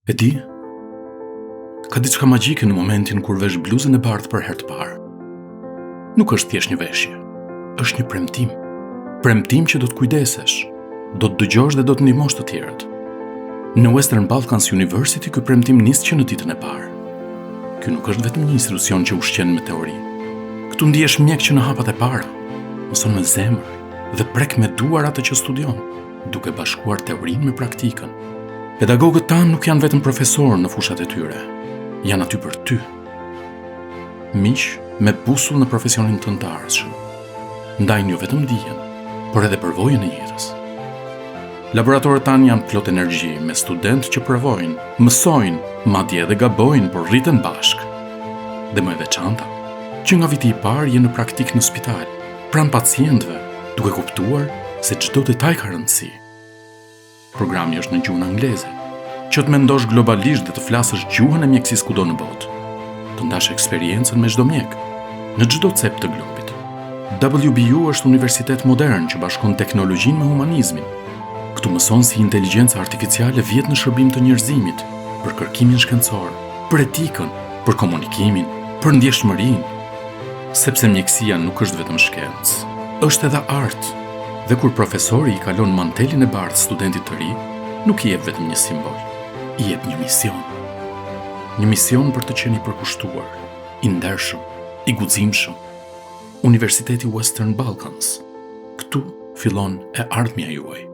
E di, ka diçka magjike në momentin kur vesh bluzën e bardhë për herë të parë. Nuk është thjesht një veshje, është një premtim. Premtim që do të kujdesesh, do të dëgjosh dhe do të ndihmosh të tjerët. Në Western Balkans University ky premtim nis që në ditën e parë. Ky nuk është vetëm një institucion që ushqen me teori. Këtu ndihesh mjek që në hapat e para, mëson me zemër dhe prek me duar atë që studion, duke bashkuar teorinë me praktikën. Pedagogët tanë nuk janë vetëm profesorë në fushat e tyre, janë aty për ty. Miq me busull në profesionin tënd të ardhshëm. Ndajnë jo vetëm dijen, por edhe përvojën e jetës. Laboratorët tanë janë plot energji, me studentë që provojnë, mësojnë, madje edhe gabojnë, por rriten bashkë. Dhe më e veçanta, që nga viti i parë je në praktik në spital, pranë pacientëve, duke kuptuar se çdo detaj ka rëndësi. Programi është në gjuhën angleze, që të mendosh globalisht dhe të flasësh gjuhën e mjekësisë kudo në botë. Të ndash eksperiencën me çdo mjek, në çdo cep të globit. WBU është universitet modern që bashkon teknologjinë me humanizmin. Këtu mëson si inteligjenca artificiale vjet në shërbim të njerëzimit, për kërkimin shkencor, për etikën, për komunikimin, për ndjeshmërinë. Sepse mjekësia nuk është vetëm shkencë, është edhe art. Dhe kur profesori i kalon mantelin e bardhë studentit të ri, nuk i jep vetëm një simbol, i jep një mision. Një mision për të qenë i përkushtuar, i ndershëm, i guximshëm. Universiteti Western Balkans. Këtu fillon e ardhmja juaj.